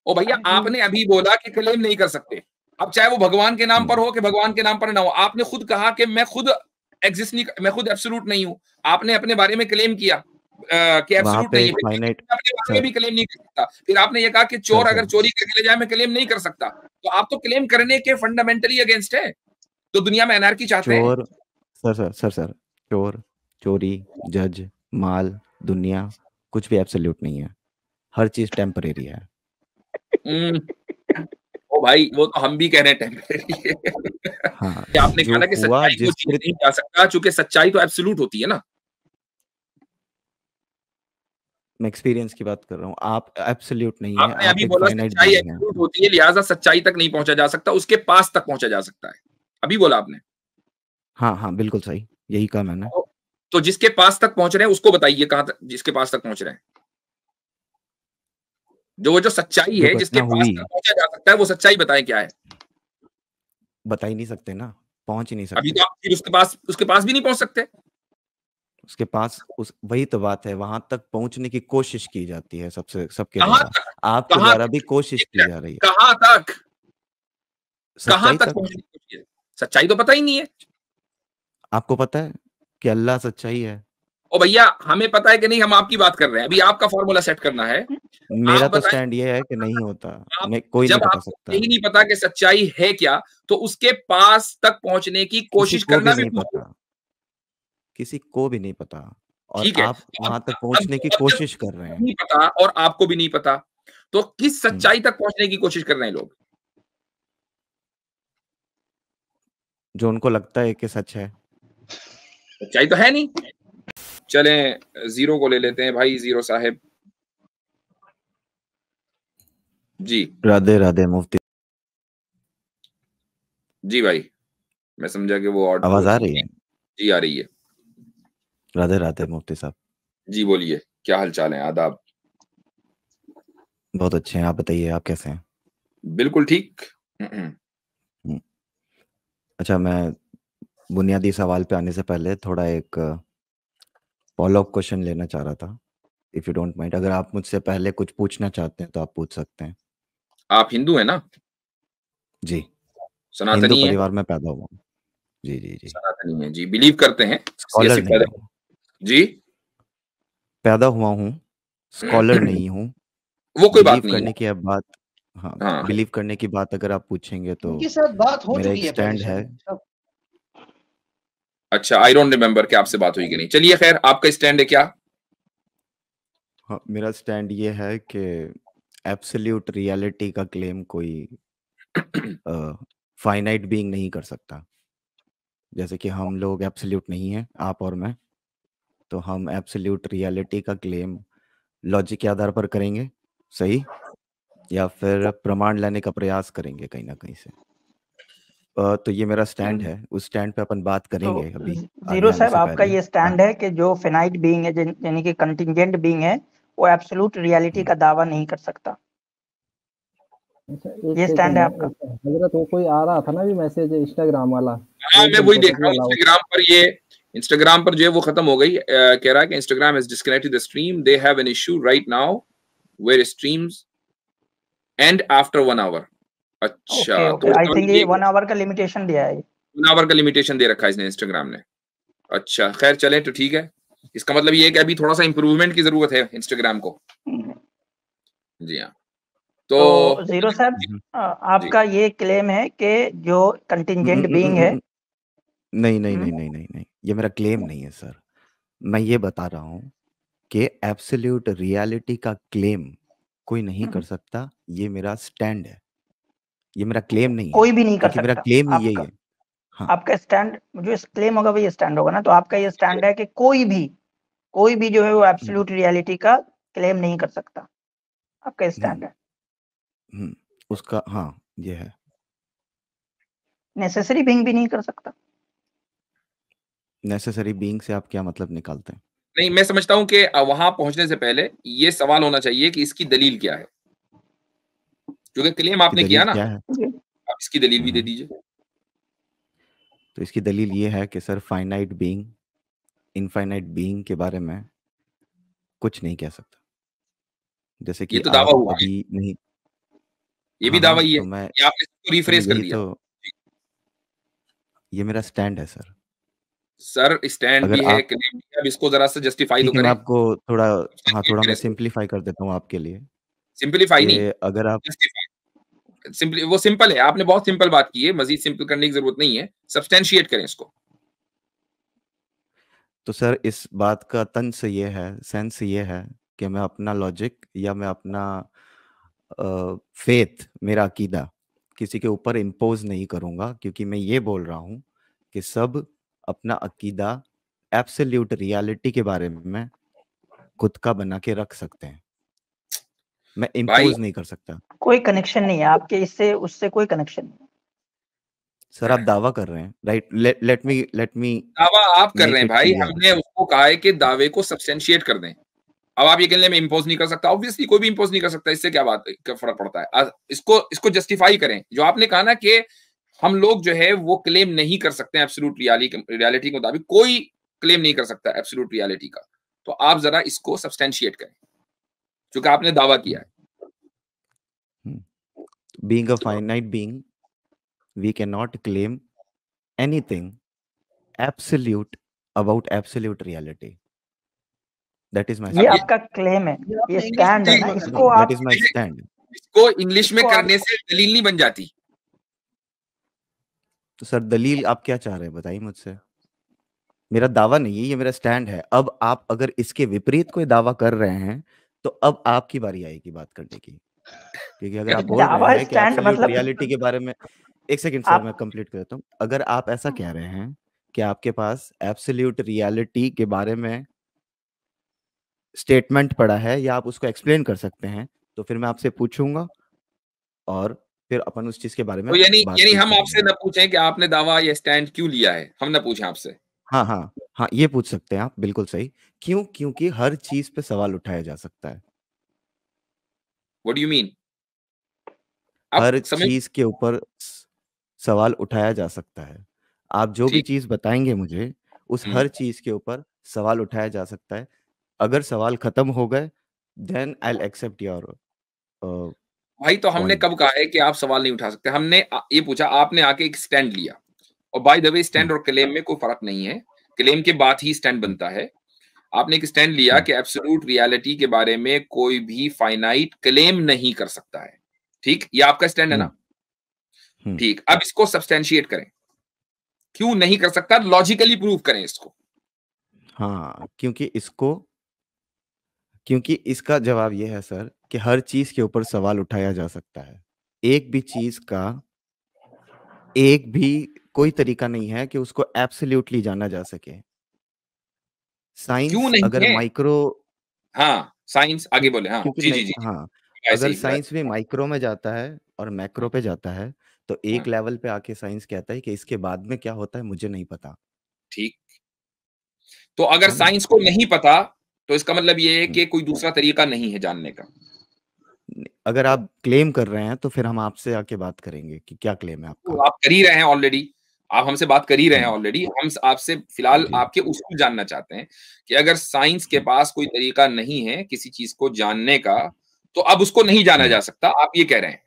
ओ भैया, आपने अभी बोला कि क्लेम नहीं कर सकते, अब चाहे वो भगवान के नाम पर हो कि भगवान के नाम पर ना हो, आपने खुद कहा कि मैं खुद एग्जिस्ट नहीं, मैं खुद एब्सोल्यूट नहीं हूं। आपने अपने बारे में क्लेम किया कि वहां एब्सोल्यूट पे नहीं है, एक फिर फाइनाइट अपने बारे में सर भी क्लेम नहीं कर सकता। फिर आपने ये कहा कि चोर सर अगर चोरी करके ले जाए मैं क्लेम नहीं कर सकता, तो आप तो क्लेम करने के फंडामेंटली अगेंस्ट है। तो दुनिया में एनार्की चाहते हैं। चोर सर चोर, चोरी, जज, माल, दुनिया, कुछ भी एब्सोल्यूट नहीं है। हर चीज टेम्परेरी है। ओ भाई, वो तो हम भी कह रहे हैं टेम्परेरी है। हाँ, आपने कहा जो ना कि हुआ सच्चाई को जिस जीत नहीं जा सकता, चूंकि सच्चाई तो एब्सोल्यूट होती है ना। मैं एक्सपीरियंस की बात कर रहा हूँ। आप एब्सोल्यूट नहीं है, आपने आप अभी एक बोला फाइनाइट सच्चाई बीइंग है। एब्सोल्यूट होती है, लिहाजा सच्चाई तक नहीं पहुंचा जा सकता, उसके पास तक पहुंचा जा सकता है। अभी बोला आपने। हाँ हाँ, बिल्कुल सही, यही कहा मैंने। तो जिसके पास तक पहुंच रहे हैं उसको बताइए कहां तक, जिसके पास तक पहुंच रहे हैं। जो सच्चाई जो है जिसके घटना पास हुई तक पहुंचा जा सकता है, वो सच्चाई बताएं क्या है। बता ही नहीं सकते ना, पहुंच ही नहीं अभी सकते। तो आप फिर उसके पास भी नहीं पहुंच सकते। उसके पास उस वही तो बात है, वहां तक पहुंचने की कोशिश की जाती है सबके कहां द्वारा। तक? आपके कहां द्वारा भी तक? कोशिश की जा रही है, कहां तक? कहां सच्चाई तक तक। पहुंचने की कोशिश है? सच्चाई तो पता ही नहीं है। आपको पता है कि अल्लाह सच्चाई है। ओ भैया, हमें पता है कि नहीं, हम आपकी बात कर रहे हैं, अभी आपका फॉर्मूला सेट करना है। मेरा आप तो बताएं। स्टैंड ये है कि नहीं होता, आप नहीं, कोई नहीं जब बता आपको सकता। यही नहीं पता कि सच्चाई है क्या, तो उसके पास तक पहुंचने की किसी कोशिश को भी करना भी नहीं भूल। पता, किसी को भी नहीं पता, और ठीक है, आप तो वहां तक अब पहुंचने की अब जब कोशिश किसी कर रहे को हैं। नहीं पता और आपको भी नहीं पता, तो किस हम्म, सच्चाई तक पहुंचने की कोशिश कर रहे हैं लोग? जो उनको लगता है कि सच है। सच्चाई तो है नहीं। चलें, जीरो को ले लेते हैं भाई, जीरो साहब। जी। राधे राधे मुफ्ती। जी भाई, मैं समझा कि वो और वो आवाज आ चीज रही नहीं। है? जी आ रही है। राधे राधे मुफ्ती साहब। जी बोलिए, क्या हाल चाल है, आदाब। बहुत अच्छे हैं, आप बताइए, आप कैसे हैं? बिल्कुल ठीक। हम्म, अच्छा, मैं बुनियादी सवाल पे आने से पहले थोड़ा एक फॉलो अप क्वेश्चन लेना चाह रहा था, इफ यू डोंट माइंड। अगर आप मुझसे पहले कुछ पूछना चाहते हैं तो आप पूछ सकते हैं। आप हिंदू हैं ना? जी, हिंदू सनातनी है? परिवार में पैदा हुआ हूँ। जी जी जी। सनातनी है जी, बिलीव करते हैं स्कॉलर ऐसी नहीं पैदा। हूँ, जी। पैदा हुआ हूँ, स्कॉलर नहीं हूँ। वो कोई बिलीव बात नहीं करने है। की अब बात, हाँ, हाँ। बिलीव करने की बात अगर आप पूछेंगे तो उनके साथ बात हो मेरा चुकी एक है पहले स्टैंड है। शायद। अच्छा, आई डोंट रिमेम्बर कि आपसे बात हुई कि नहीं। चलिए खैर, आपका स्टैंड है क्या? हाँ, मेरा स्टैंड ये है कि एब्सोल्यूट रियलिटी का क्लेम कोई फाइनाइट बीइंग नहीं कर सकता। जैसे कि हम लोग एब्सोल्यूट नहीं हैं, आप और मैं, तो हम एब्सोल्यूट रियलिटी का क्लेम लॉजिक के आधार पर करेंगे, सही, या फिर प्रमाण लाने का प्रयास करेंगे कहीं ना कहीं से। तो ये मेरा स्टैंड है, उस स्टैंड पे अपन बात तो करेंगे अभी आगे जीरो आने साहब, से आपका पहले। ये स्टैंड है कि जो फिनाइट बीइंग है, यानी कि कंटिंजेंट बीइंग है, वो एब्सोल्यूट रियलिटी का दावा नहीं कर सकता। अच्छा, एक ये स्टैंड सेकंड है है। आपका। हजरत, वो कोई आ रहा था ना भी मैसेज इंस्टाग्राम वाला, हाँ, मैं एकदम वही देख पटक रहा हूँ वाला। इंस्टाग्राम पर जो है वो खत्म हो गई। कह रहा है कि Instagram has disconnected the stream, they have an issue right now where streams end after 1 hour. अच्छा, ओके तो ओके, आई इसका थिंक मतलब ये ये 1 आवर का लिमिटेशन दिया है। 1 आवर का लिमिटेशन दे रखा है इसने, इंस्टाग्राम ने। अच्छा खैर, चले तो ठीक है। इसका मतलब ये है कि अभी थोड़ा सा इंप्रूवमेंट की जरूरत है इंस्टाग्राम को। जी हाँ। तो तो जीरो साहब, हम्म, जी। आपका ये क्लेम है कि जो कंटिंजेंट बीइंग है। नहीं नहीं नहीं नहीं नहीं नहीं, ये मेरा क्लेम नहीं है सर। मैं ये बता रहा हूँ कि एब्सोल्यूट रियलिटी का क्लेम कोई नहीं कर सकता, ये मेरा स्टैंड है, ये मेरा क्लेम नहीं है, कोई भी नहीं कर क्योंकि मेरा सकता क्लेम ही यही आपका। है। हाँ। आपका स्टैंड जो क्लेम होगा वही स्टैंड होगा ना। तो आपका ये स्टैंड है कि कोई भी जो है वो हम्म, एब्सोल्यूट रियलिटी का क्लेम नहीं कर सकता। आपका हम्म, स्टैंड है। उसका, हाँ, ये है। नेसेसरी बीइंग भी नहीं कर सकता। नेसेसरी बीइंग से आप क्या मतलब निकालते हैं? नहीं, मैं समझता हूं कि वहां पहुंचने से पहले ये सवाल होना चाहिए कि इसकी दलील क्या है, क्योंकि क्लेम इसकी आपने किया दलील ना। क्या है? आप इसकी दलील भी दे हाँ, दीजिए। तो इसकी दलील ये है कि sir, finite being infinite being के बारे में कुछ नहीं कह सकता। जैसे ये कि तो दावा आप हुआ है। अभी नहीं, ये भी हाँ दावा हाँ, ही है, तो मैं या आपने इसको रिफ्रेश कर यही दिया? तो, ये मेरा स्टैंड है सर। सर स्टैंड अगर भी है, आप क्लेम भी है, अब इसको जरा सा जस्टिफाई तो ठीक है, मैं करें, आपको थोड़ा, हाँ, सब्सटेंशिएट थोड़ा मैं करें इसको। सिंप्लीफाई कर देता हूँ आपके लिए सिंपलीफाई नहीं, कि अगर आप, जस्टिफाई। सिंपली वो सिंपल है, आपने बहुत सिंपल बात की है, मजीद सिंपल करने की जरूरत नहीं है, सब्सटेंशिएट करें इसको। तो सर इस बात का तंज ये है, सेंस ये है कि मैं अपना लॉजिक या मैं अपना फेथ, मेरा अकीदा किसी के ऊपर इम्पोज नहीं करूंगा, क्योंकि मैं ये बोल रहा हूँ कि सब अपना अकीदा एब्सोल्यूट रियलिटी के बारे में खुद का बना के रख सकते हैं, मैं भाई इम्पोज नहीं कर सकता। कोई कनेक्शन नहीं है आपके इससे, उससे कोई कनेक्शन नहीं। सर आप दावा कर रहे हैं, राइट? लेट मी दावा आप कर रहे मेक हैं इट भाई, क्लियर। हमने उसको कहा है कि दावे को सब्सटेंशिएट कर दें। अब आप ये कहने में इम्पोज नहीं कर सकता, ऑब्वियसली कोई भी इम्पोज नहीं कर सकता, इससे क्या बात, क्या फर्क पड़ता है? इसको जस्टिफाई करें। जो आपने कहा ना कि हम लोग जो है वो क्लेम नहीं कर सकते एब्सोल्यूट रियलिटी के मुताबिक, कोई क्लेम नहीं कर सकता एब्सोल्यूट रियलिटी का, तो आप जरा इसको सब्सटेंशिएट करें, क्योंकि आपने दावा किया है। Being a finite being, we cannot claim anything absolute about absolute reality. That is my ये stand. आपका क्लेम है, ये स्टैंड है ना, नहीं, इसको That आप is my stand. इसको इंग्लिश में इसको आप करने से दलील नहीं बन जाती। तो सर दलील आप क्या चाह रहे हैं, बताइए मुझसे। मेरा दावा नहीं है, ये मेरा स्टैंड है। अब आप अगर इसके विपरीत कोई दावा कर रहे हैं तो अब आपकी बारी आएगी बात करने की, क्योंकि अगर आप बोल रहे दावा हैं कि स्टैंड एब्सोल्यूट मतलब रियलिटी के बारे में, एक सेकंड सर, आप मैं कंप्लीट कर देता हूँ। अगर आप ऐसा कह रहे हैं कि आपके पास एब्सोल्यूट रियलिटी के बारे में स्टेटमेंट पड़ा है या आप उसको एक्सप्लेन कर सकते हैं, तो फिर मैं आपसे पूछूंगा और फिर अपन उस चीज के बारे में तो यानी बातचीत हम आपसे करेंगे। न पूछें कि आपने दावा या स्टैंड क्यों लिया है, हम ना पूछें आपसे। हाँ हाँ हाँ, ये पूछ सकते हैं आप, बिल्कुल सही। क्यों? क्योंकि हर चीज पे सवाल उठाया जा सकता है। What do you mean? आप हर समझ, चीज के ऊपर सवाल उठाया जा सकता है। आप जो भी ठीक। चीज बताएंगे मुझे, उस हर चीज के ऊपर सवाल उठाया जा सकता है। अगर सवाल खत्म हो गए, then I will accept your भाई तो हमने पॉइंट। कब कहा है कि आप सवाल नहीं उठा सकते? हमने ये पूछा, आपने आके एक स्टैंड लिया, और बाय द वे स्टैंड और क्लेम में कोई फर्क नहीं है, क्लेम के बाद ही स्टैंड बनता है। आपने एक स्टैंड लिया कि एब्सोल्यूट रियलिटी के बारे में कोई भी फाइनाइट क्लेम नहीं कर सकता है, ठीक? ये आपका स्टैंड है ना? ठीक, अब इसको सब्सटेंशिएट करें, क्यों नहीं कर सकता, लॉजिकली प्रूव करें इसको। हाँ, क्योंकि इसका जवाब ये है सर कि हर चीज के ऊपर सवाल उठाया जा सकता है। एक भी चीज का एक भी कोई तरीका नहीं है कि उसको एब्सोल्युटली जाना जा सके। क्यों साइंस नहीं अगर है? माइक्रो, हाँ, साइंस आगे बोले। हाँ, क्योंकि जी, नहीं, जी, जी, जी, हाँ, ऐसे अगर ही बताया। साइंस भी माइक्रो में जाता है और मैक्रो हाँ, पे जाता है, तो हाँ, एक लेवल पे आके साइंस कहता है कि इसके बाद में क्या होता है मुझे नहीं पता। ठीक। तो अगर है ना? साइंस को नहीं पता, तो इसका मतलब ये है हम्म। कि कोई दूसरा तरीका नहीं है जानने का। अगर आप क्लेम कर रहे हैं तो फिर हम आपसे आके बात करेंगे कि क्या क्लेम है तो आपका। आप कर ही रहे हैं ऑलरेडी, आप हमसे बात कर ही रहे हैं हम्म, ऑलरेडी। हम आपसे फिलहाल जी। आपके उसूल जानना चाहते हैं कि अगर साइंस के पास कोई तरीका नहीं है किसी चीज को जानने का, तो अब उसको नहीं जाना जा सकता, आप ये कह रहे हैं?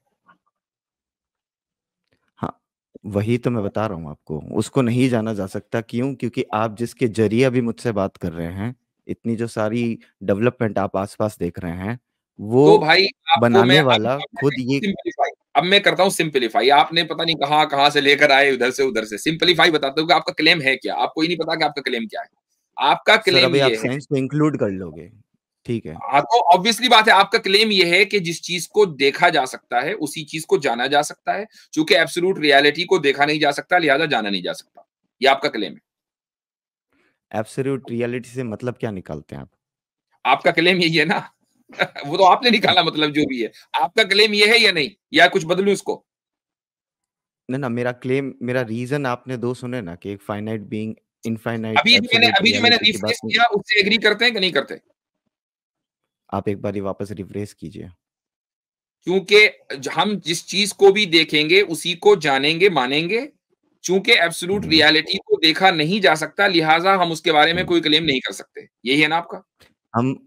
हाँ, वही तो मैं बता रहा हूँ आपको, उसको नहीं जाना जा सकता। क्यों? क्योंकि आप जिसके जरिए अभी मुझसे बात कर रहे हैं, इतनी जो सारी डेवलपमेंट आप आसपास देख रहे हैं, तो वो भाई आपको मैं बनाने वाला खुद ये, सिंपलीफाई, अब मैं करता हूं सिंपलीफाई। आपने पता नहीं कहां से लेकर आए, उधर से सिंपलीफाई बताते हो कि आपका क्लेम है क्या। आपको ही नहीं पता कि आपका क्लेम क्या है। आपका सर क्लेम अभी आप ये है, साइंस को इंक्लूड कर लोगे, ठीक है? हाँ, तो ऑब्वियसली बात है, आपका क्लेम ये है कि जिस चीज को देखा जा सकता है उसी चीज को जाना जा सकता है। चूंकि एब्सोल्यूट रियलिटी को देखा नहीं जा सकता, लिहाजा जाना नहीं जा सकता। ये आपका क्लेम है। एब्सोल्यूट रियलिटी से मतलब क्या निकालते हैं आप? आपका क्लेम यही है ना। वो तो आपने निकाला, मतलब जो भी है। आपका क्लेम ये है या नहीं, या कुछ बदलूं इसको? ना ना, मेरा क्लेम, मेरा रीजन आपने दो सुने ना, कि एक फाइनाइट बीइंग इनफाइनाइट एब्सोल्यूट अभी जो मैंने रियलिटी की बात रिफ्रेश नहीं। किया उससे एग्री करते हैं कि नहीं करते? आप एक बार वापस रिफ्रेश कीजिए। क्योंकि हम जिस चीज को भी देखेंगे उसी को जानेंगे, मानेंगे। चूंकि एब्सोल्यूट हम्म, रियलिटी को देखा नहीं जा सकता, लिहाजा हम उसके बारे में हम्म। कोई क्लेम नहीं कर सकते। यही है ना आपका? हम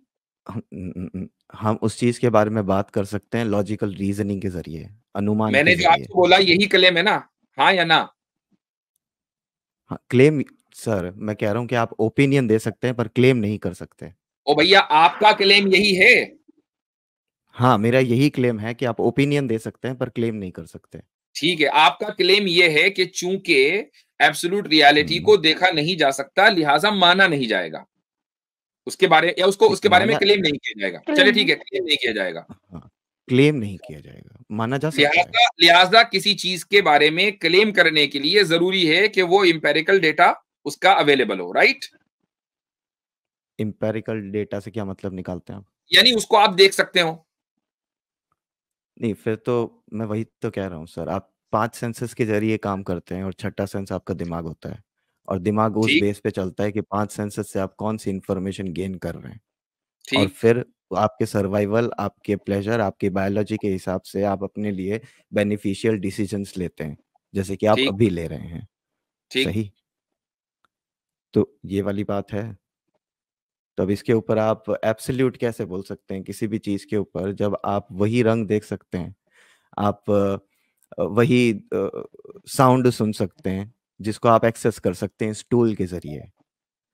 हम उस चीज के बारे में बात कर सकते हैं लॉजिकल रीजनिंग के जरिए, अनुमान मैंने के जो जरिए। आपको बोला यही क्लेम है ना, हाँ या ना? हाँ, क्लेम सर, मैं कह रहा हूँ कि आप ओपिनियन दे सकते हैं पर क्लेम नहीं कर सकते। ओ भैया, आपका क्लेम यही है? हाँ, मेरा यही क्लेम है कि आप ओपिनियन दे सकते हैं पर क्लेम नहीं कर सकते। ठीक है, आपका क्लेम ये है कि चूंकि एब्सोल्यूट रियलिटी हम्म, को देखा नहीं जा सकता, लिहाजा माना नहीं जाएगा उसके बारे, या उसको नहीं, उसके बारे में माना, क्लेम नहीं किया जाएगा। चलिए ठीक है, क्लेम नहीं किया जाएगा। हाँ, क्लेम नहीं किया जाएगा, माना जा सकता है। लिहाजा लिहाजा किसी चीज के बारे में क्लेम करने के लिए जरूरी है कि वो इंपेरिकल डेटा उसका अवेलेबल हो, राइट? इंपेरिकल डेटा से क्या मतलब निकालते हैं आप? यानी उसको आप देख सकते हो। नहीं, फिर तो मैं वही तो कह रहा हूँ सर, आप 5 सेंसेस के जरिए काम करते हैं और छठा सेंस आपका दिमाग होता है, और दिमाग उस ठीक, बेस पे चलता है कि 5 सेंसेस से आप कौन सी इंफॉर्मेशन गेन कर रहे हैं, और ठीक, फिर आपके सर्वाइवल, आपके प्लेजर, आपकी बायोलॉजी के हिसाब से आप अपने लिए बेनिफिशियल डिसीजंस लेते हैं, जैसे कि आप ठीक, अभी ले रहे हैं। ठीक, सही? तो ये वाली बात है। तो अब इसके ऊपर आप एब्सोल्यूट कैसे बोल सकते हैं किसी भी चीज के ऊपर, जब आप वही रंग देख सकते हैं, आप वही साउंड सुन सकते हैं जिसको आप एक्सेस कर सकते हैं इस टूल के जरिए,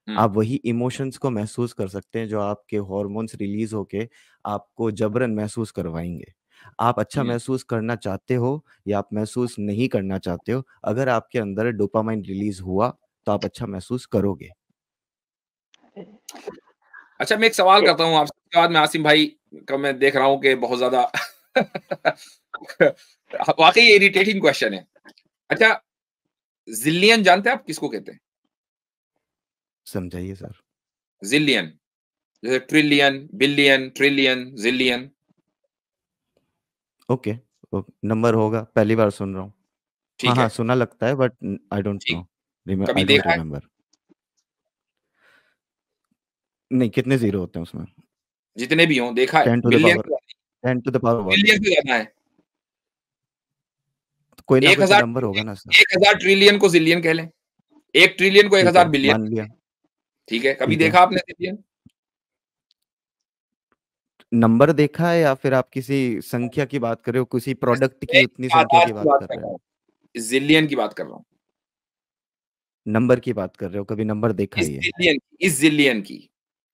आप वही इमोशंस को महसूस कर सकते हैं जो आपके हॉर्मोन्स रिलीज होके आपको जबरन महसूस करवाएंगे। आप अच्छा हम्म। महसूस करना चाहते हो या आप महसूस नहीं करना चाहते हो, अगर आपके अंदर डोपामाइन रिलीज हुआ तो आप अच्छा महसूस करोगे। अच्छा, मैं एक सवाल करता हूँ आपसे, उसके बाद मैं आसिम भाई का मैं देख रहा हूँ कि बहुत ज्यादा वाकई इरिटेटिंग क्वेश्चन है। अच्छा, जिलियन जानते हैं आप किसको कहते हैं? समझाइए सर। जिलियन, जैसे trillion, billion, trillion, zillion. Okay, number होगा, पहली बार सुन रहा हूँ। हाँ ठीक हाँ, है, सुना लगता है बट आई डोंट ठीक। नो, कभी आई डोंट देखा है? रिमेम्बर। नहीं, कितने जीरो होते हैं उसमें? जितने भी हों, देखा है? 10 टू द मिलियन पावर, से ज्यादा, 10 to the power what? Billion से ज्यादा है। तो कोई ना एक कोई तो हजार नंबर होगा ना सर। 1000 ट्रिलियन को जिलियन कह लें, 1 ट्रिलियन को ठीक 1000 है, बिलियन मान कह लिया। लें। ठीक है, कभी ठीक है, देखा आपने जिलियन? नंबर देखा है या फिर आप किसी संख्या की बात कर रहे हो, किसी प्रोडक्ट की मैं उतनी इस संख्या आधार की की बात बात कर कर रहे रहा हैं? हूँ, जिलियन की बात कर रहा हूँ, नंबर की बात कर रहे हो, कभी नंबर देखा इस ही है? जिलियन की, इस जिलियन की,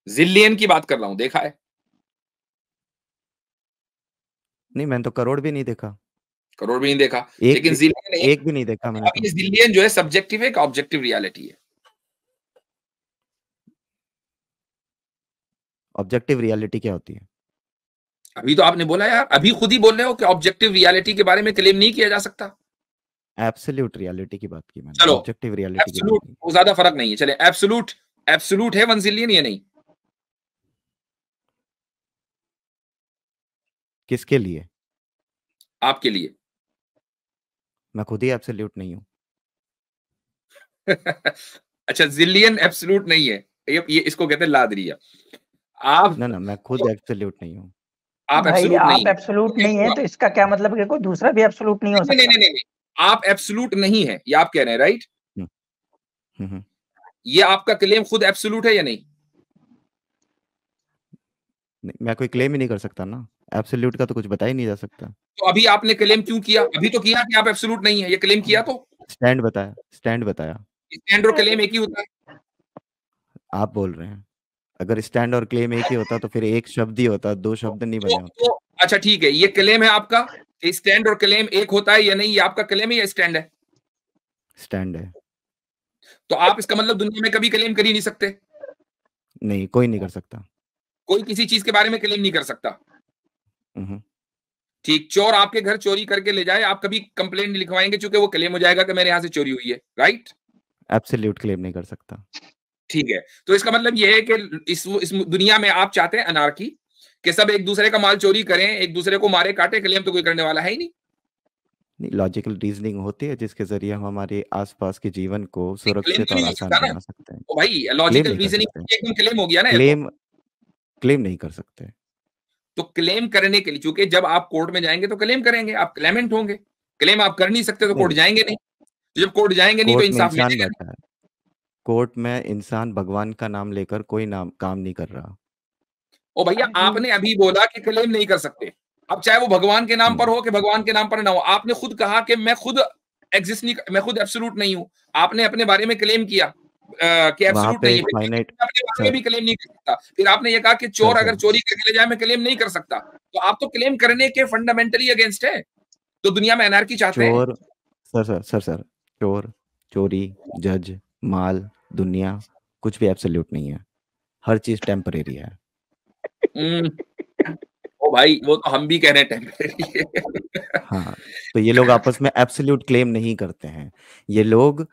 जिलियन की बात कर रहा हूँ, देखा है? नहीं, मैंने तो करोड़ भी नहीं देखा, करोड़ भी नहीं देखा। एक लेकिन भी, जिलियन एक भी नहीं देखा मैंने अब तो। ये जिलियन जो है सब्जेक्टिव है कि ऑब्जेक्टिव रियलिटी है? ऑब्जेक्टिव रियलिटी क्या होती है? अभी तो आपने बोला यार, अभी खुद ही बोल रहे हो कि ऑब्जेक्टिव रियलिटी के बारे में क्लेम नहीं किया जा सकता। एब्सोल्यूट रियलिटी की बात की मैंने, चलो, ऑब्जेक्टिव रियलिटी की बात एब्सोलूट नहीं। वो ज्यादा फर्क नहीं है। चले, एब्सोलूट, एब्सोलूट है 1 जिलियन या नहीं? किसके लिए? आपके लिए। मैं खुद ही एब्सोल्यूट नहीं हूँ। अच्छा, जिलियन एब्सोलूट नहीं है, ये इसको कहते हैं लादरिया। आप ना ना, मैं खुद एब्सोल्यूट नहीं हूँ। आप भाई एब्सोलूट नहीं आप है, एब्सोल्यूट तो नहीं है तो इसका क्या मतलब कि कोई दूसरा भी एब्सोल्यूट नहीं हो नहीं, नहीं, सकता? नहीं, नहीं, आप एब्सोलूट नहीं है, ये आप कह रहे हैं, राइट? हम्म, हम्म। ये आपका क्लेम खुद एब्सोलूट है या नहीं? नहीं, मैं कोई क्लेम ही नहीं कर सकता ना, एब्सोल्यूट का तो कुछ बता ही नहीं जा सकता। तो अभी आपने क्लेम क्यों किया? अभी तो किया कि आप एब्सोलूट नहीं है, ये क्लेम किया तो। स्टैंड बताया, स्टैंड बताया। स्टैंड और क्लेम एक ही होता है। आप बोल रहे हैं, अगर स्टैंड और क्लेम एक ही होता तो फिर एक शब्द ही होता, दो शब्द नहीं बने होते। अच्छा ठीक है, ये क्लेम है आपका कि स्टैंड और क्लेम एक होता है या नहीं? ये आपका क्लेम है या स्टैंड है? स्टैंड है। तो आप इसका मतलब दुनिया में कभी क्लेम कर ही नहीं सकते। नहीं, कोई नहीं कर सकता। कोई किसी चीज के बारे में क्लेम नहीं कर सकता। हम्म। ठीक, चोर आपके घर चोरी करके ले जाए, आप कभी कंप्लेंट नहीं लिखवाएंगे क्योंकि वो क्लेम हो जाएगा कि मेरे यहां से चोरी हुई है, राइट? एब्सोल्यूट क्लेम नहीं कर सकता। ठीक है, तो इसका मतलब ये है कि इस दुनिया में आप चाहते हैं अनार्की, कि सब एक दूसरे का माल चोरी करें, एक दूसरे को मारे काटे, क्लेम तो कोई करने वाला है ही नहीं। नहीं, लॉजिकल रीजनिंग होती है जिसके जरिए हम हमारे आसपास के जीवन को क्लेम सुरक्षित तो और नहीं हो आसान सकता ना। बना सकते हैं। तो भाई क्लेम लॉजिकल नहीं कर सकते। रीजनिंग एकदम क्लेम हो गया ना ये तो। क्लेम, क्लेम नहीं कर सकते। तो क्लेम करने के लिए, चूंकि जब आप कोर्ट में जाएंगे तो क्लेम करेंगे, आप क्लेमेंट होंगे। क्लेम आप कर नहीं सकते तो कोर्ट नहीं, जाएंगे नहीं। तो जब कोर्ट जाएंगे नहीं तो कोर्ट में इंसाफ इंसान मिलेगा बैठा है, कोर्ट में इंसान भगवान का नाम लेकर कोई नाम काम नहीं कर रहा। ओ भैया, आपने अभी बोला कि क्लेम नहीं कर सकते। अब चाहे वो भगवान के नाम पर हो कि भगवान के नाम पर ना हो, आपने खुद कहा कि मैं खुद एग्जिस्ट नहीं, मैं खुद एब्सोल्यूट नहीं हूं। आपने अपने बारे में क्लेम किया कि वहाँ एब्सोल्यूट पे नहीं है, एक फिर फाइनाइट मैं अपने बारे में सर भी क्लेम नहीं कर सकता। फिर आपने ये कहा कि चोर सर अगर सर चोरी करके ले जाए मैं क्लेम नहीं कर सकता। तो आप तो क्लेम करने के फंडामेंटली अगेंस्ट है। तो दुनिया में एनार्की चाहते हैं। चोर सर चोर, चोरी, जज, माल, दुनिया कुछ भी एब्सोल्यूट नहीं है। हर चीज टेम्परेरी है। ओ भाई, वो तो हम भी कह रहे हैं टेम्परेरी। हाँ, तो ये लोग आपस में एब्सोल्यूट क्लेम नहीं करते हैं। ये लोग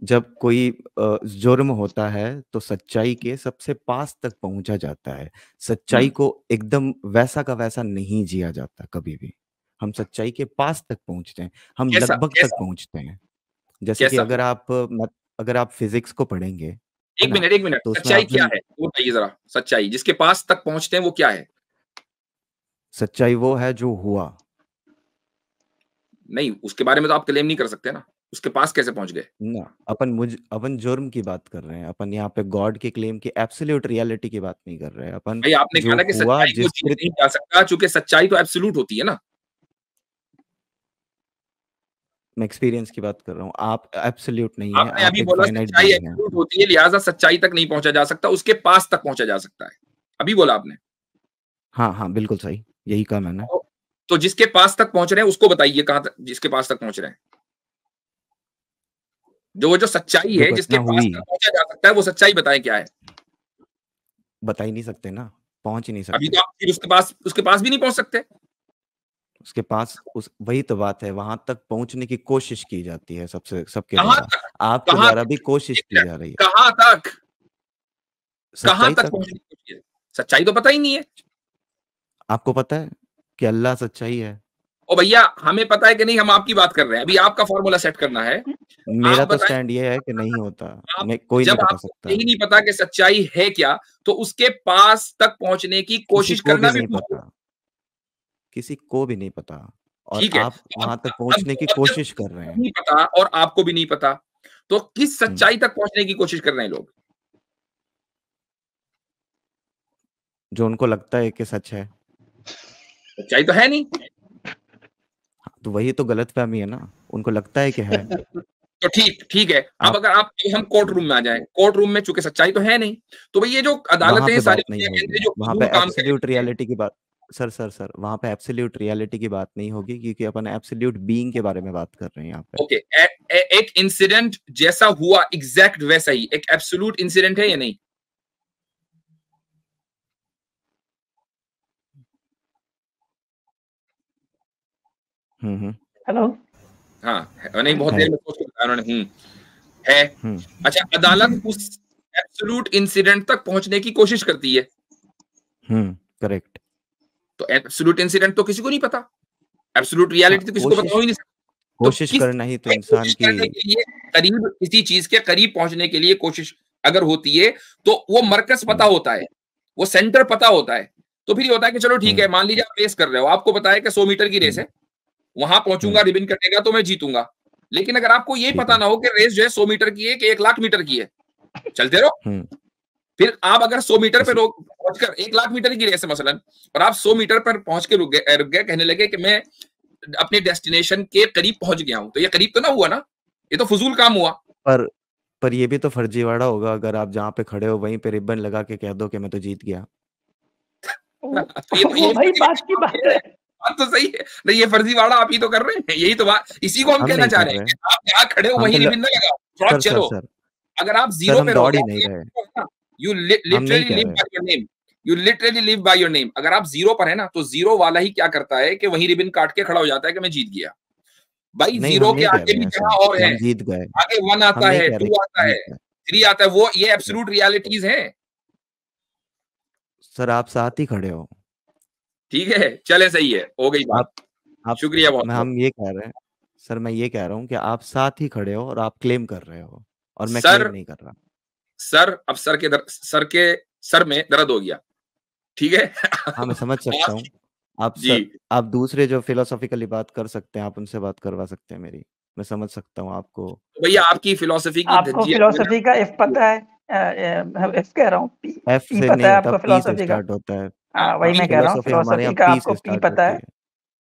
जब कोई जुर्म होता है तो सच्चाई के सबसे पास तक पहुंचा जाता है। सच्चाई को एकदम वैसा का वैसा नहीं जिया जाता कभी भी। हम सच्चाई के पास तक पहुंचते हैं, हम कैसा लगभग तक कैसा पहुंचते हैं। जैसे कि कैसा? अगर आप फिजिक्स को पढ़ेंगे, है एक ना, मिनट, एक मिनट, तो उसमें सच्चाई आपने क्या है वो बताइए जरा। सच्चाई जिसके पास तक पहुंचते हैं वो क्या है? सच्चाई वो है जो हुआ। नहीं, उसके बारे में तो आप क्लेम नहीं कर सकते ना। उसके पास कैसे पहुंच गए? ना, अपन जुर्म की बात कर रहे हैं। अपन यहाँ पे गॉड के क्लेम की एब्सोल्यूट रियलिटी की बात नहीं कर रहे हैं। अपन भाई, आपने कहा जो ना कि हुआ, सच्चाई को जिस जीत नहीं जा सकता, चूंकि सच्चाई तो एब्सोल्यूट होती है ना। मैं एक्सपीरियंस की बात कर रहा हूँ। आप एब्सोल्यूट नहीं है, आपने आप अभी एक बोला फाइनाइट सच्चाई बीइंग है। एब्सोल्यूट होती है, लिहाजा सच्चाई तक नहीं पहुंचा जा सकता, उसके पास तक पहुंचा जा सकता है। अभी बोला आपने। हाँ हाँ, बिल्कुल सही, यही कहा मैंने। तो जिसके पास तक पहुंच रहे हैं उसको बताइए कहां तक, जिसके पास तक पहुंच रहे हैं। जो सच्चाई जो है जिसके घटना पास हुई तक पहुंचा जा सकता है, वो सच्चाई बताएं क्या है। बता ही नहीं सकते ना, पहुंच ही नहीं अभी सकते। तो आप फिर उसके पास भी नहीं पहुंच सकते। उसके पास वही तो बात है, वहां तक पहुंचने की कोशिश की जाती है सबके कहां द्वारा। तक? आपके कहां द्वारा तक? भी कोशिश एक की मिनट, जा रही है कहां तक? कहां सच्चाई तक तक। पहुंचने की कोशिश है? सच्चाई तो पता ही नहीं है। आपको पता है कि अल्लाह सच्चाई है। ओ भैया, हमें पता है कि नहीं, हम आपकी बात कर रहे हैं। अभी आपका फॉर्मूला सेट करना है। मेरा आप तो बताएं। स्टैंड ये है कि नहीं होता। आप, मैं कोई नहीं जब बता आपको सकता, यही नहीं पता कि सच्चाई है क्या, तो उसके पास तक पहुंचने की किसी कोशिश को करना भी भी नहीं भूल पता, गए। किसी को भी नहीं पता। और ठीक है, आप तो वहां तक अब पहुंचने की जब कोशिश कर रहे हैं। नहीं पता और आपको भी नहीं पता, तो किस हम्म, सच्चाई तक पहुंचने की कोशिश कर रहे हैं लोग? जो उनको लगता है कि सच है। सच्चाई तो है नहीं। तो वही तो गलतफहमी है ना, उनको लगता है कि है। तो ठीक ठीक है। अब आप अगर आप, हम कोर्ट रूम में आ जाएं, कोर्ट रूम में चूंकि सच्चाई तो है नहीं, तो भाई ये जो वहां अदालतें हैं पे सारी बात नहीं दुनिया के होगी, अंदर जो वहां पे फजूल काम एब्सोल्यूट करेंगे। रियलिटी की बात। सर वहां पे एब्सोल्यूट रियलिटी की बात नहीं होगी, क्योंकि अपन एब्सोल्यूट बीइंग के बारे में बात कर रहे हैं यहाँ पे। ओके, एक इंसिडेंट जैसा हुआ एग्जैक्ट वैसा ही एक एब्सोल्यूट इंसिडेंट है या नहीं? हेलो। हाँ, नहीं, बहुत है। देर में सोच के बताया उन्होंने। है। हम्म अच्छा, अदालत उस एब्सोल्यूट इंसिडेंट तक पहुंचने की कोशिश करती है। करेक्ट। तो एब्सोल्यूट इंसिडेंट तो किसी को नहीं पता, एब्सोल्यूट रियलिटी तो किसी को पता हो ही नहीं सकता। तो कोशिश किस करना ही तो इंसान कोशिश की। करने के लिए, करीब किसी चीज के करीब पहुंचने के लिए कोशिश अगर होती है, तो वो मरकज पता होता है, वो सेंटर पता होता है। तो फिर ये होता है कि चलो ठीक है, मान लीजिए आप रेस कर रहे हो, आपको पता है कि 100 मीटर की रेस है, वहां पहुंचूंगा, रिबन कटेगा तो मैं जीतूंगा। लेकिन अगर आपको ये ठीक पता है। ना हो कि रेस जो है 100 मीटर की है कि 1 लाख मीटर की है, चलते रहो। हम्म फिर आप अगर 100 मीटर पे इसी पहुंचकर, 1 लाख मीटर की रेस है मसलन, और आप 100 मीटर पर पहुंच के रुक गए, कहने लगे कि मैं अपने डेस्टिनेशन के करीब पहुंच गया हूं, तो ये करीब तो ना हुआ ना, ये तो फजूल काम हुआ। पर ये भी तो फर्जीवाड़ा होगा अगर आप जहाँ पे खड़े हो वहीं पे रिबन लगा के कह दो कि मैं तो जीत गया। तो ये वो भाई बात की बात है। बात तो सही है। नहीं, ये फर्जीवाड़ा आप ही तो कर रहे हैं, यही तो बात, इसी को हम हम कहना नहीं चाह कर रहे हैं रहे। कि आप यहाँ खड़े हो हम वहीं तो रिबन ना लगाओ, थोड़ा सर चलो। अगर आप जीरो हम पे दौड़ रहोगे, ही नहीं रहे। यू हम नहीं लिटरली कह लिव रहे। By your name, you literally live by your name. अगर आप जीरो पर है ना, तो जीरो वाला ही क्या करता है कि वहीं रिबन काट के खड़ा हो जाता है कि मैं जीत गया। भाई, नहीं, हम जीरो के नहीं कह आगे रहे भी हैं जगह ऐसा और कि है, हम जीत गए। आगे 1 हम आता नहीं है, कह 2 रहे कि आता जीत है, गए। 3 आता है, वो ये एब्सोल्यूट रियलिटीज हैं। सर आप साथ ही खड़े हो। ठीक है, चले, सही है, हो गई बात। आप शुक्रिया बहुत बहुत। हम ये कह रहे हैं। सर मैं ये कह रहा हूँ कि आप साथ ही खड़े हो और आप क्लेम कर रहे हो, और मैं क्लेम सर नहीं कर रहा। अब सर में दर्द हो गया। ठीक है। हाँ, मैं समझ सकता हूँ। जी, आप दूसरे जो फिलोसॉफिकली बात कर सकते हैं, आप उनसे बात करवा सकते हैं मेरी। मैं समझ सकता हूँ आपको। तो भैया आपकी फिलोसफी की आपको धज्जियां फिलोसफी का इफ पता है? एफ कह रहा हूँ, पी एफ पी से पता नहीं है होता, आपको पी से फिलोसफी का? स्टार्ट होता है। हाँ वही मैं कह रहा हूँ, फिलोसफी हमारे यहाँ फिलोसफी का पी आपको से पी स्टार्ट पता होती है।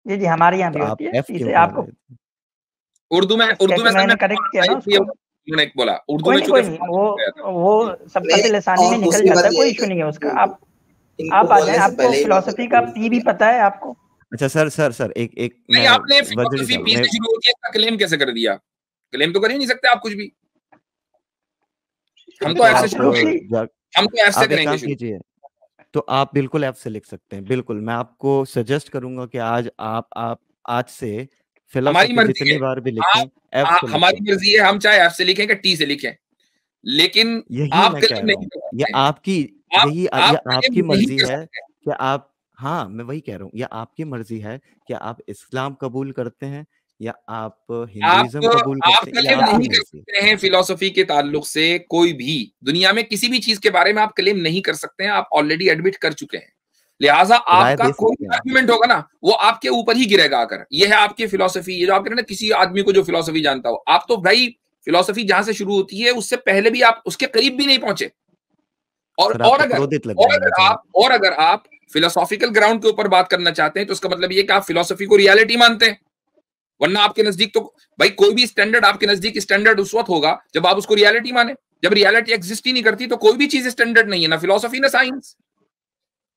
है। जी हमारे यहाँ तो भी आप होती है एफ पी क्यों से। कह आपको रहे थे? उर्दू में कैसे सर मैंने करेक्ट किया ना उसको? उन्होंने बोला उर्दू कोई में नहीं चूंकि कोई नहीं, वो सबकत लिसानी में और निकल दूसरी जाता बात है, ये कोई है इशू नहीं है उसका। इनको आप आ जाए, बोलने से आपको पहले ही फिलोसफी का पी भी पता है आपको? अच्छा सर एक एक नहीं, मैं आपने वजरी फिलोसफी साहब पी मैं से शुरू होती है, इसका क्लेम कैसे कर दिया? क्लेम तो कर ही नहीं सकते आप कुछ भी। हम तो तो एफ से आप शुरू करेंगे, जा- हम तो एफ से आप एक करेंगे काम शुरू। कीजिए, तो आप बिल्कुल एफ से लिख सकते हैं। बिल्कुल मैं आपको सजेस्ट करूंगा कि आप आज से हमारी फिलोसफी मर्जी है, जितनी बार भी लिखें एफ से हमारी लिखें। मर्जी है, हम चाहे एफ से लिखें कि टी से लिखें, लेकिन यही आप मैं कह क्लेम रहा नहीं हूँ, कर ये सकते। आपकी आप यही आप ये क्लेम आपकी नहीं मर्जी कर है सकते। कि आप, हाँ मैं वही कह रहा हूँ, ये आपकी मर्जी है कि आप इस्लाम कबूल करते हैं या आप हिंदुइज्म कबूल आप करते हैं, ये क्लेम आपकी नहीं कर मर्जी है। सकते हैं फिलोसफी के ताल्लुक से। कोई भी दुनिया में किसी भी चीज के बारे में आप क्लेम नहीं कर सकते हैं, आप ऑलरेडी एडमिट कर चुके हैं। लिहाजा राय आपका दे कोई सकते भी हैं। आर्गुमेंट होगा ना, वो आपके ऊपर ही गिरेगा आकर। ये है आपकी फिलोसफी। ये जो आप कह रहे हैं ना, किसी आदमी को जो फिलोसफी जानता हो, आप तो भाई फिलोसफी जहां से शुरू होती है उससे पहले भी आप उसके करीब भी नहीं पहुंचे। सर आप तो क्रोधित लग रहे हैं मुझे। और अगर आप फिलोसॉफिकल ग्राउंड के ऊपर बात करना चाहते हैं तो उसका मतलब ये कि आप फिलोसफी को रियलिटी मानते हैं। वरना आपके नजदीक तो भाई कोई भी स्टैंडर्ड आपके नजदीक स्टैंडर्ड उस वक्त होगा जब आप उसको रियलिटी माने। जब रियलिटी एग्जिस्ट ही नहीं करती तो कोई भी चीज स्टैंडर्ड नहीं है, ना फिलोसफी ना साइंस।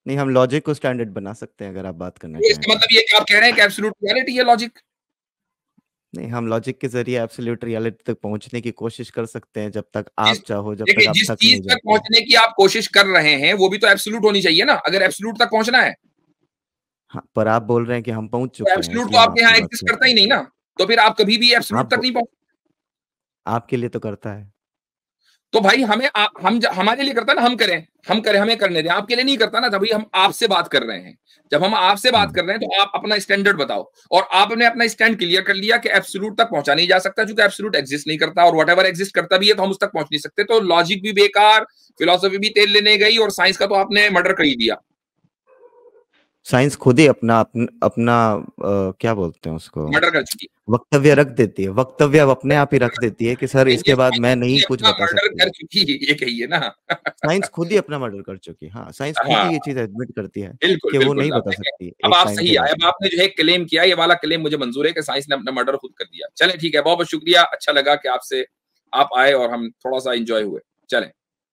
नहीं, हम लॉजिक को स्टैंडर्ड बना सकते हैं अगर आप बात करना तो चाहें इसका तो। मतलब ये कि आप कह रहे हैं कि एब्सोल्यूट रियलिटी है लॉजिक। नहीं, हम लॉजिक के जरिए एब्सोल्यूट रियलिटी तक पहुंचने की कोशिश कर सकते हैं, जब तक आप चाहो, जब तक देखिए, आप जिस थक चीज नहीं तक जाते। पहुंचने की आप कोशिश कर रहे हैं वो भी तो एब्सोल्यूट होनी चाहिए ना, अगर एब्सोल्यूट तक पहुंचना है। हाँ, पर आप बोल रहे हैं कि हम पहुंच तो चुके हैं, एब्सोल्यूट तो इसलिए हम आपके यहाँ आपकी बात एग्जिस्ट कर करता रहे ही हैं। नहीं ना, तो फिर आप कभी भी एब्सोल्यूट तक नहीं पहुंच। आपके लिए तो करता है। तो भाई हमारे लिए करता ना, हम करें, हमें करने दें। आपके लिए नहीं करता ना, तभी हम आपसे बात कर रहे हैं। जब हम आपसे बात कर रहे हैं तो आप अपना स्टैंडर्ड बताओ। और आपने अपना स्टैंड क्लियर कर लिया कि एब्सोल्यूट तक पहुंचा नहीं जा सकता, क्योंकि एब्सोल्यूट एग्जिस्ट नहीं करता, और व्हाटएवर एग्जिस्ट करता भी है तो हम उस तक पहुंच नहीं सकते। तो लॉजिक भी बेकार, फिलोसफी भी तेल लेने गई, और साइंस का तो आपने मर्डर कर ही दिया। साइंस खुद ही अपना क्या बोलते हैं उसको, मर्डर कर चुकी वक्तव्य रख देती है। वक्तव्य अब अपने आप ही रख देती है कि सर इसके बाद मैं नहीं कुछ बता मर्डर सकती। कर चुकी, ये कहिए ना। साइंस खुद ही अपना मर्डर कर चुकी है। हाँ, साइंस खुद हाँ, ही ये चीज एडमिट करती है बिल्कुल कि वो बिल्कुल। नहीं अब बता देखें, सकती अब एक आप टाइम सही के आए। बाद अब आपने जो है क्लेम किया, ये वाला क्लेम मुझे मंजूर है कि साइंस ने अपना मर्डर खुद कर दिया। चले ठीक है, बहुत बहुत शुक्रिया। अच्छा लगा कि आपसे आप आए और हम थोड़ा सा एंजॉय हुए। चलें।